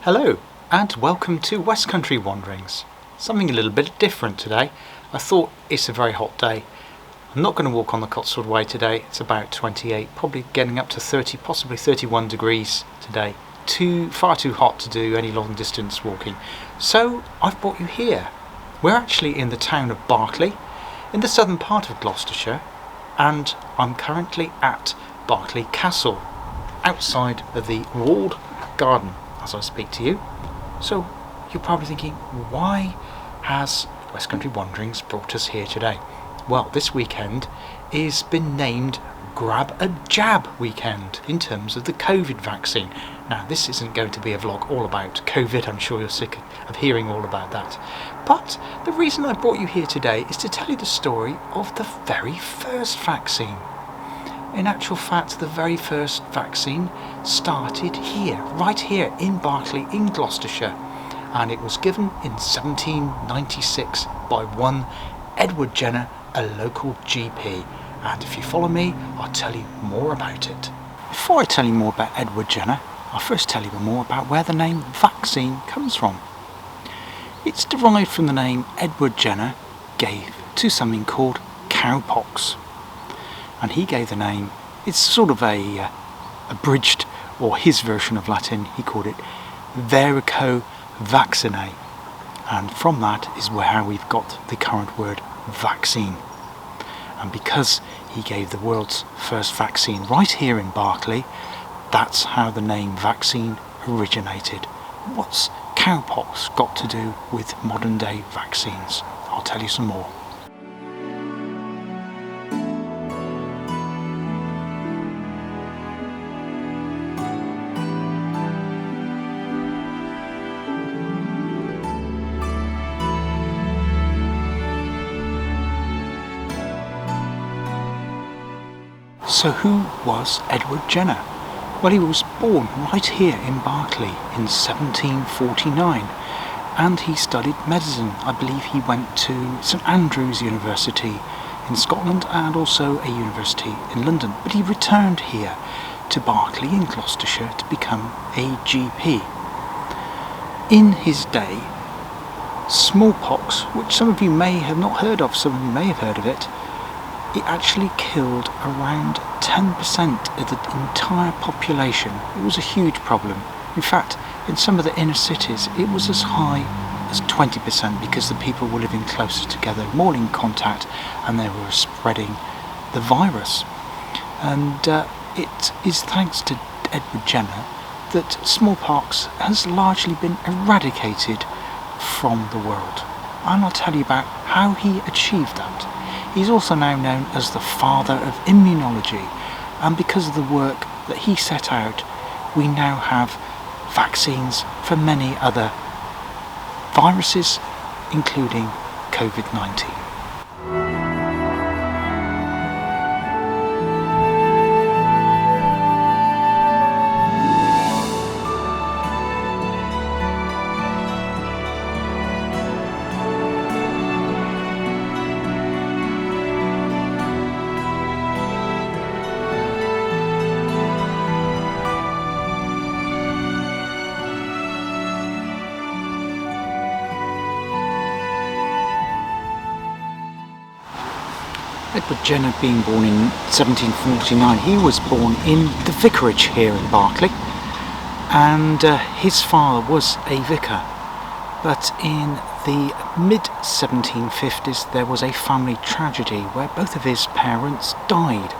Hello and welcome to West Country Wanderings. Something a little bit different today. I thought it's a very hot day. I'm not going to walk on the Cotswold Way today. It's about 28, probably getting up to 30, possibly 31 degrees today. Far too hot to do any long distance walking. So I've brought you here. We're actually in the town of Berkeley, in the southern part of Gloucestershire, and I'm currently at Berkeley Castle, outside of the walled garden as I speak to you. So you're probably thinking, why has West Country Wanderings brought us here today? Well, this weekend is been named Grab a Jab weekend in terms of the COVID vaccine. Now, this isn't going to be a vlog all about COVID. I'm sure you're sick of hearing all about that. But the reason I brought you here today is to tell you the story of the very first vaccine. In actual fact, the very first vaccine started here, right here in Berkeley, in Gloucestershire. And it was given in 1796 by one Edward Jenner, a local GP. And if you follow me, I'll tell you more about it. Before I tell you more about Edward Jenner, I'll first tell you more about where the name vaccine comes from. It's derived from the name Edward Jenner gave to something called cowpox. And he gave the name, it's sort of a abridged, or his version of Latin, he called it Varico Vaccinae. And from that is how we've got the current word vaccine. And because he gave the world's first vaccine right here in Berkeley, that's how the name vaccine originated. What's cowpox got to do with modern day vaccines? I'll tell you some more. So who was Edward Jenner? Well, he was born right here in Berkeley in 1749, and he studied medicine. I believe he went to St Andrews University in Scotland and also a university in London, but he returned here to Berkeley in Gloucestershire to become a GP. In his day, smallpox, which some of you may have not heard of, some of you may have heard of it, it actually killed around 10% of the entire population. It was a huge problem. In fact, in some of the inner cities, it was as high as 20% because the people were living closer together, more in contact, and they were spreading the virus. And it is thanks to Edward Jenner that smallpox has largely been eradicated from the world. And I'll tell you about how he achieved that. He's also now known as the father of immunology, and because of the work that he set out, we now have vaccines for many other viruses, including COVID-19. Edward Jenner being born in 1749, he was born in the vicarage here in Berkeley, and his father was a vicar. But in the mid-1750s there was a family tragedy where both of his parents died,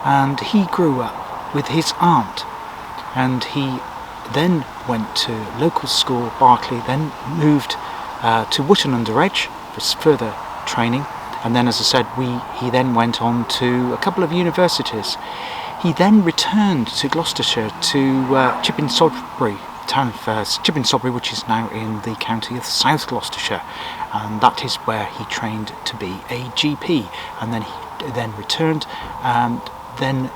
and he grew up with his aunt, and he then went to local school, Berkeley, then moved to Wootton-under-Edge for further training. And then, as I said, he then went on to a couple of universities. He then returned to Gloucestershire to Chipping Sodbury, town of Chipping Sodbury, which is now in the county of South Gloucestershire, and that is where he trained to be a GP. And then he then returned and then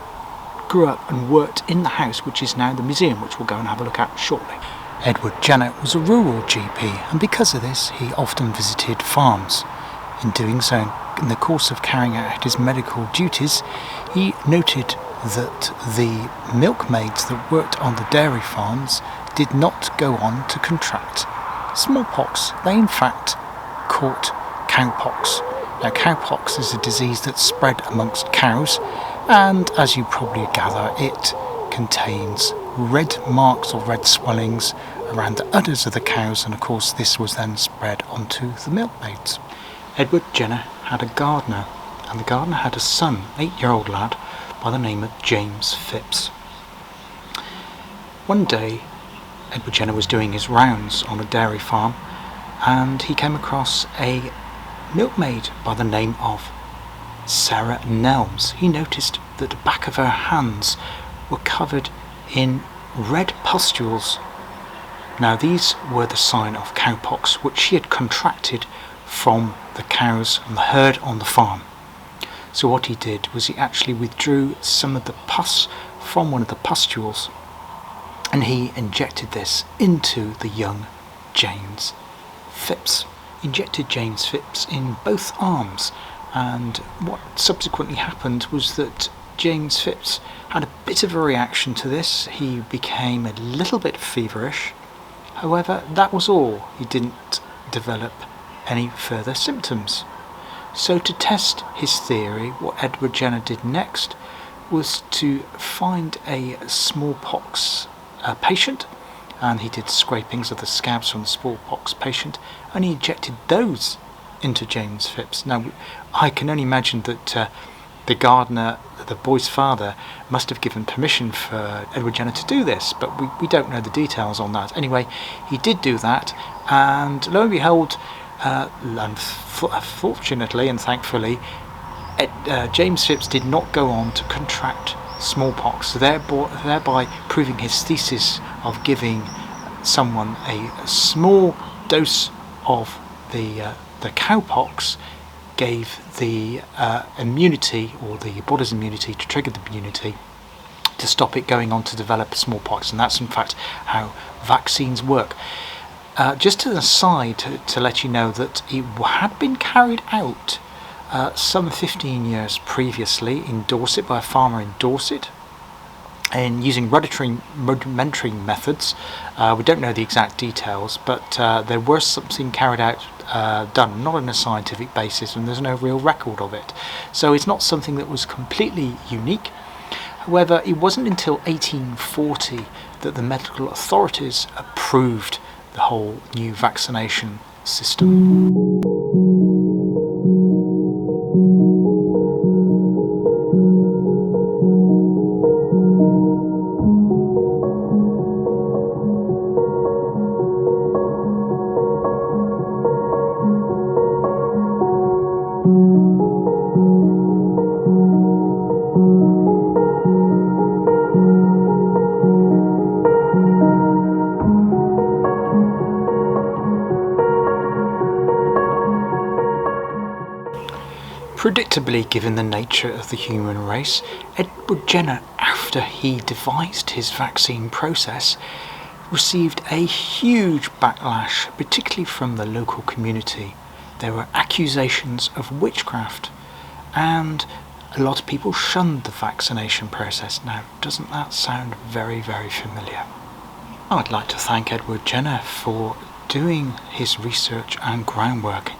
grew up and worked in the house which is now the museum, which we'll go and have a look at shortly. Edward Jenner was a rural GP, and because of this he often visited farms. In doing so, in the course of carrying out his medical duties, he noted that the milkmaids that worked on the dairy farms did not go on to contract smallpox. They in fact caught cowpox. Now, cowpox is a disease that's spread amongst cows, and as you probably gather, it contains red marks or red swellings around the udders of the cows, and of course this was then spread onto the milkmaids. Edward Jenner had a gardener, and the gardener had a son, 8-year-old lad, by the name of James Phipps. One day, Edward Jenner was doing his rounds on a dairy farm, and he came across a milkmaid by the name of Sarah Nelms. He noticed that the back of her hands were covered in red pustules. Now, these were the sign of cowpox, which she had contracted from the cows and the herd on the farm. So what he did was he actually withdrew some of the pus from one of the pustules, and he injected this into the young James Phipps. Injected James Phipps in both arms, and what subsequently happened was that James Phipps had a bit of a reaction to this. He became a little bit feverish. However, that was all. He didn't develop any further symptoms. So to test his theory, what Edward Jenner did next was to find a smallpox patient, and he did scrapings of the scabs from the smallpox patient, and he injected those into James Phipps. Now, I can only imagine that the gardener, the boy's father, must have given permission for Edward Jenner to do this, but we don't know the details on that. Anyway, he did do that, and lo and behold, fortunately and thankfully, James Phipps did not go on to contract smallpox, thereby proving his thesis of giving someone a small dose of the cowpox gave the immunity, or the body's immunity, to trigger the immunity to stop it going on to develop smallpox, and that's in fact how vaccines work. Just as an aside, to let you know that it had been carried out some 15 years previously in Dorset by a farmer in Dorset, and using rudimentary methods. We don't know the exact details, but there was something carried out, done, not on a scientific basis, and there's no real record of it. So it's not something that was completely unique. However, it wasn't until 1840 that the medical authorities approved the whole new vaccination system. Predictably, given the nature of the human race, Edward Jenner, after he devised his vaccine process, received a huge backlash, particularly from the local community. There were accusations of witchcraft, and a lot of people shunned the vaccination process. Now, doesn't that sound very, very familiar? I'd like to thank Edward Jenner for doing his research and groundwork,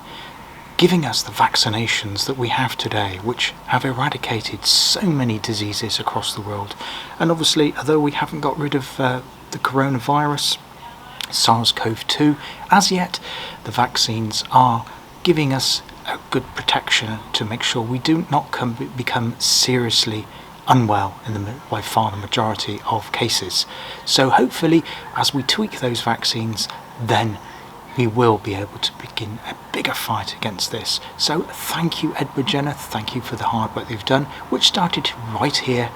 giving us the vaccinations that we have today, which have eradicated so many diseases across the world. And obviously, although we haven't got rid of the coronavirus, SARS-CoV-2, as yet, the vaccines are giving us a good protection to make sure we do not become seriously unwell by far the majority of cases. So hopefully, as we tweak those vaccines, then we will be able to begin a bigger fight against this. So thank you, Edward Jenner, thank you for the hard work you've done, which started right here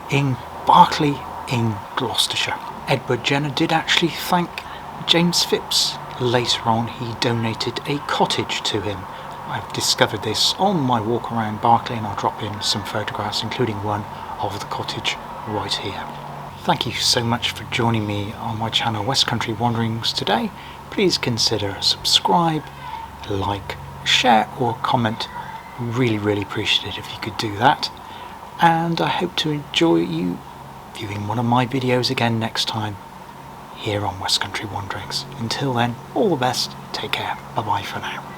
in Berkeley in Gloucestershire. Edward Jenner did actually thank James Phipps. Later on, he donated a cottage to him. I've discovered this on my walk around Berkeley, and I'll drop in some photographs, including one of the cottage right here. Thank you so much for joining me on my channel West Country Wanderings today. Please consider subscribe, like, share or comment. Really, really appreciate it if you could do that. And I hope to enjoy you viewing one of my videos again next time. here on West Country Wanderings. Until then, all the best, take care, bye bye for now.